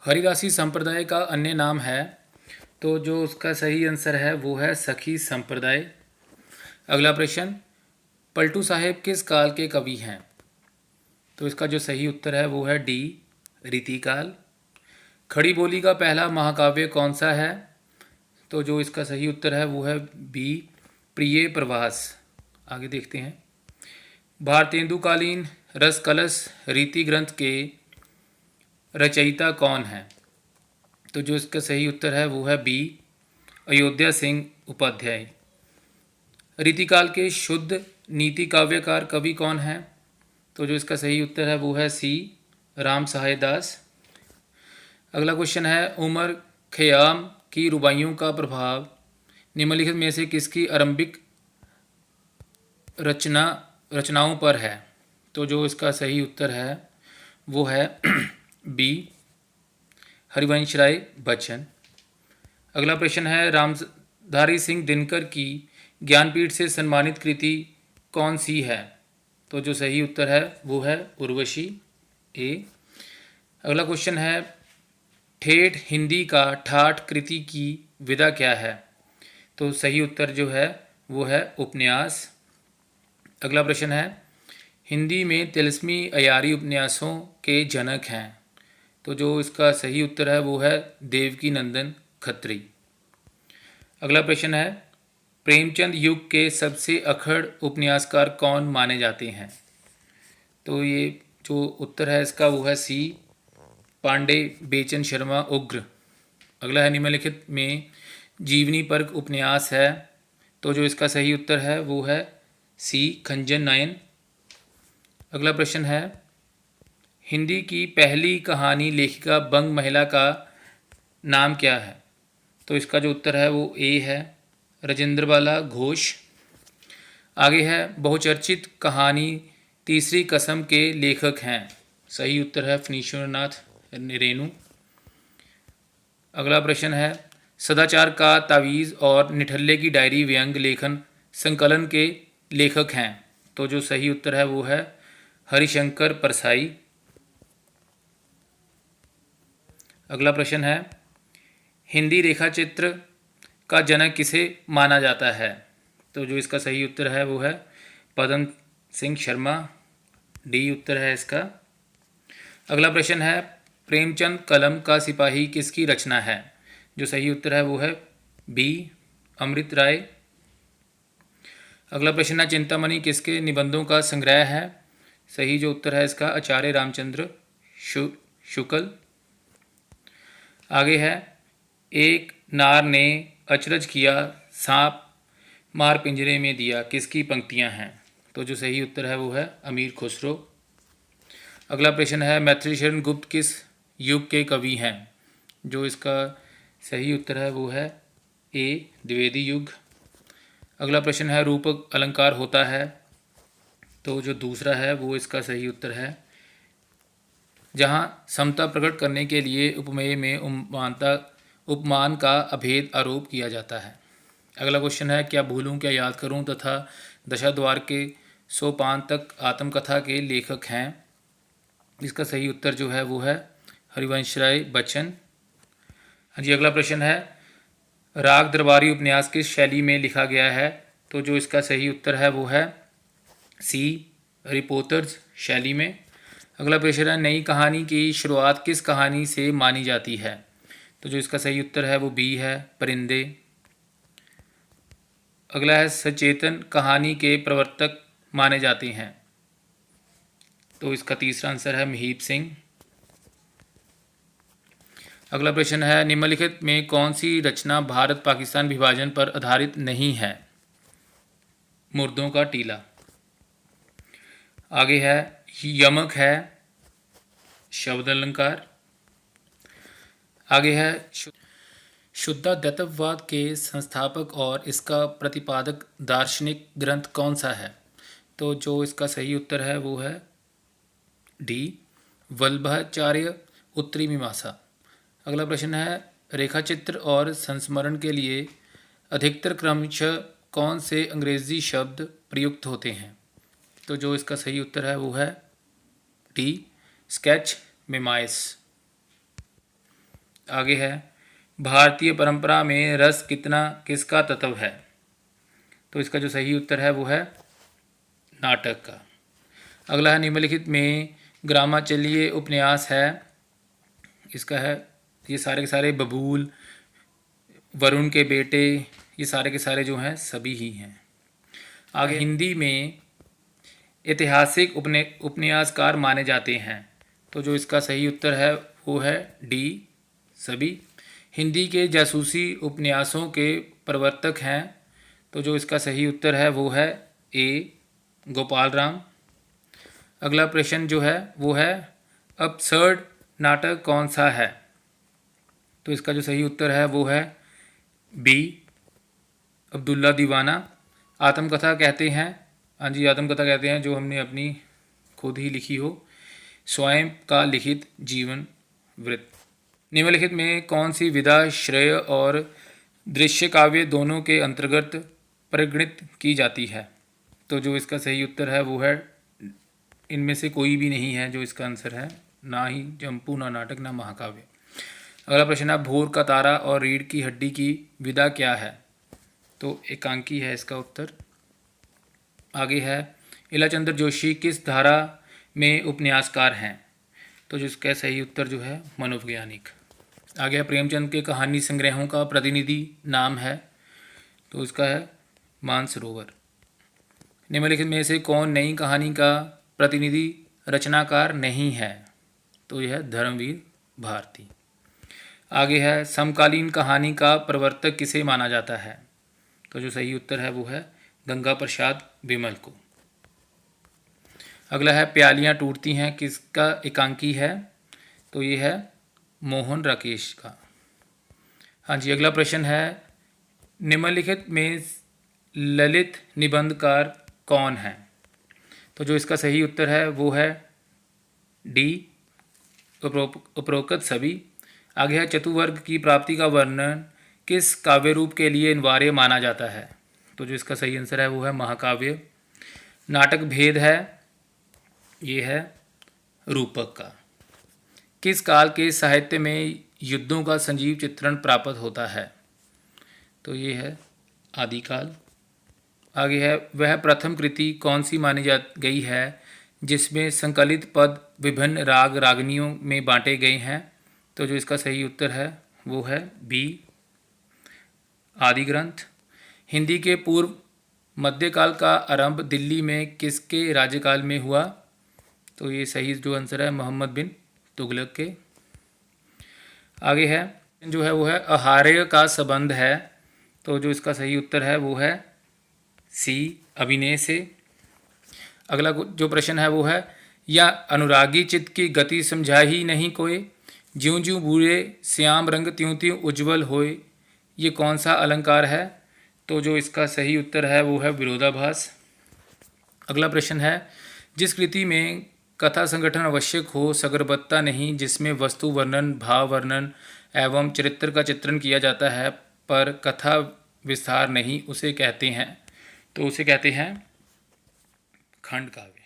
हरिदासी संप्रदाय का अन्य नाम है, तो जो उसका सही आंसर है वो है सखी संप्रदाय। अगला प्रश्न, पलटू साहेब किस काल के कवि हैं? तो इसका जो सही उत्तर है वो है डी, रीतिकाल। खड़ी बोली का पहला महाकाव्य कौन सा है? तो जो इसका सही उत्तर है वो है बी, प्रिय प्रवास। आगे देखते हैं। भारतेंदुकालीन रस कलश रीति ग्रंथ के रचयिता कौन है? तो जो इसका सही उत्तर है वो है बी, अयोध्या सिंह उपाध्याय। रीतिकाल के शुद्ध नीति काव्यकार कवि कौन है? तो जो इसका सही उत्तर है वो है सी, राम सहाय दास। अगला क्वेश्चन है, उमर खयाम की रुबाइयों का प्रभाव निम्नलिखित में से किसकी आरंभिक रचनाओं पर है? तो जो इसका सही उत्तर है वो है बी, हरिवंश राय बच्चन। अगला प्रश्न है, रामधारी सिंह दिनकर की ज्ञानपीठ से सम्मानित कृति कौन सी है? तो जो सही उत्तर है वो है उर्वशी, ए। अगला क्वेश्चन है, ठेठ हिंदी का ठाठ कृति की विधा क्या है? तो सही उत्तर जो है वो है उपन्यास। अगला प्रश्न है, हिंदी में तिलस्मी अयारी उपन्यासों के जनक हैं? तो जो इसका सही उत्तर है वो है देवकी नंदन खत्री। अगला प्रश्न है, प्रेमचंद युग के सबसे अखड़ उपन्यासकार कौन माने जाते हैं? तो ये जो उत्तर है इसका वो है सी, पांडे बेचन शर्मा उग्र। अगला है, निम्नलिखित में जीवनी परक उपन्यास है? तो जो इसका सही उत्तर है वो है सी, खंजन नयन। अगला प्रश्न है, हिंदी की पहली कहानी लेखिका बंग महिला का नाम क्या है? तो इसका जो उत्तर है वो ए है, राजेंद्रबाला घोष। आगे है, बहुचर्चित कहानी तीसरी कसम के लेखक हैं? सही उत्तर है फणीश्वरनाथ रेणु। अगला प्रश्न है, सदाचार का तावीज़ और निठल्ले की डायरी व्यंग लेखन संकलन के लेखक हैं? तो जो सही उत्तर है वो है हरिशंकर परसाई। अगला प्रश्न है, हिंदी रेखाचित्र का जनक किसे माना जाता है? तो जो इसका सही उत्तर है वो है पदम सिंह शर्मा, डी उत्तर है इसका। अगला प्रश्न है, प्रेमचंद कलम का सिपाही किसकी रचना है? जो सही उत्तर है वो है बी, अमृत राय। अगला प्रश्न है, चिंतामणि किसके निबंधों का संग्रह है? सही जो उत्तर है इसका आचार्य रामचंद्र शुक्ल। आगे है, एक नार ने अचरज किया सांप मार पिंजरे में दिया किसकी पंक्तियां हैं? तो जो सही उत्तर है वो है अमीर खुसरो। अगला प्रश्न है, मैथिली शरण गुप्त किस युग के कवि हैं? जो इसका सही उत्तर है वो है ए, द्विवेदी युग। अगला प्रश्न है, रूपक अलंकार होता है? तो जो दूसरा है वो इसका सही उत्तर है, जहाँ समता प्रकट करने के लिए उपमेय में उपमान का अभेद आरोप किया जाता है। अगला क्वेश्चन है, क्या भूलूं क्या याद करूं तथा दशाद्वार के सोपान तक आत्मकथा के लेखक हैं? इसका सही उत्तर जो है वो है हरिवंश राय बच्चन। हाँ जी। अगला प्रश्न है, राग दरबारी उपन्यास किस शैली में लिखा गया है? तो जो इसका सही उत्तर है वो है सी, रिपोर्टर्स शैली में। अगला प्रश्न है, नई कहानी की शुरुआत किस कहानी से मानी जाती है? तो जो इसका सही उत्तर है वो बी है, परिंदे। अगला है, सचेतन कहानी के प्रवर्तक माने जाते हैं? तो इसका तीसरा आंसर है महीप सिंह। अगला प्रश्न है, निम्नलिखित में कौन सी रचना भारत पाकिस्तान विभाजन पर आधारित नहीं है? मुर्दों का टीला। आगे है, यमक है शब्द अलंकार। आगे है, शुद्धाद्वैतवाद के संस्थापक और इसका प्रतिपादक दार्शनिक ग्रंथ कौन सा है? तो जो इसका सही उत्तर है वो है डी, वल्लभाचार्य उत्तरी मीमांसा। अगला प्रश्न है, रेखाचित्र और संस्मरण के लिए अधिकतर क्रमशः कौन से अंग्रेजी शब्द प्रयुक्त होते हैं? तो जो इसका सही उत्तर है वो है डी, स्केच मेमाइस। आगे है भारतीय परंपरा में रस कितना किसका तत्व है। तो इसका जो सही उत्तर है वो है नाटक का। अगला है निम्नलिखित में ग्रामाचलीय उपन्यास है, इसका है ये सारे के सारे बबूल, वरुण के बेटे, ये सारे के सारे जो हैं सभी ही हैं। आगे हिंदी में ऐतिहासिक उपन्यासकार माने जाते हैं। तो जो इसका सही उत्तर है वो है डी सभी। हिंदी के जासूसी उपन्यासों के प्रवर्तक हैं। तो जो इसका सही उत्तर है वो है ए गोपाल राम। अगला प्रश्न जो है वो है अपसर्ड नाटक कौन सा है। तो इसका जो सही उत्तर है वो है बी अब्दुल्ला दीवाना। आत्मकथा कहते हैं, हाँ जी आत्मकथा कहते हैं जो हमने अपनी खुद ही लिखी हो, स्वयं का लिखित जीवन वृत्त। निम्नलिखित में कौन सी विधा श्रेय और दृश्य काव्य दोनों के अंतर्गत परिगणित की जाती है। तो जो इसका सही उत्तर है वो है इनमें से कोई भी नहीं है जो इसका आंसर है, ना ही चंपू, ना नाटक, ना महाकाव्य। अगला प्रश्न है भोर का तारा और रीढ़ की हड्डी की विधा क्या है। तो एकांकी है इसका उत्तर। आगे है इलाचंद्र जोशी किस धारा में उपन्यासकार हैं। तो जिसका सही उत्तर जो है मनोवैज्ञानिक। आगे है प्रेमचंद के कहानी संग्रहों का प्रतिनिधि नाम है। तो इसका है मानसरोवर। निम्नलिखित में से कौन नई कहानी का प्रतिनिधि रचनाकार नहीं है। तो यह है धर्मवीर भारती। आगे है समकालीन कहानी का प्रवर्तक किसे माना जाता है। तो जो सही उत्तर है वो है गंगा प्रसाद विमल को। अगला है प्यालियाँ टूटती हैं किसका एकांकी है। तो ये है मोहन राकेश का। हाँ जी अगला प्रश्न है निम्नलिखित में ललित निबंधकार कौन है। तो जो इसका सही उत्तर है वो है डी उपरोक्त सभी। आगे है चतुर्वर्ग की प्राप्ति का वर्णन किस काव्य रूप के लिए अनिवार्य माना जाता है। तो जो इसका सही आंसर है वो है महाकाव्य। नाटक भेद है, ये है रूपक का। किस काल के साहित्य में युद्धों का संजीव चित्रण प्राप्त होता है। तो ये है आदिकाल। आगे है वह प्रथम कृति कौन सी मानी जा गई है जिसमें संकलित पद विभिन्न राग रागनियों में बांटे गए हैं। तो जो इसका सही उत्तर है वो है बी आदि ग्रंथ। हिंदी के पूर्व मध्यकाल का आरंभ दिल्ली में किसके राज्यकाल में हुआ। तो ये सही जो आंसर है मोहम्मद बिन तुगलक के। आगे है जो है वो है आहार्य का संबंध है। तो जो इसका सही उत्तर है वो है सी अभिनय से। अगला जो प्रश्न है वो है या अनुरागी चित्त की गति समझा ही नहीं कोई, ज्यों ज्यों बूढ़े श्याम रंग त्यों त्यों उज्ज्वल होए, ये कौन सा अलंकार है। तो जो इसका सही उत्तर है वो है विरोधाभास। अगला प्रश्न है जिस कृति में कथा संगठन आवश्यक हो सगर्भता नहीं, जिसमें वस्तु वर्णन भाव वर्णन एवं चरित्र का चित्रण किया जाता है पर कथा विस्तार नहीं, उसे कहते हैं। तो उसे कहते हैं खंड काव्य।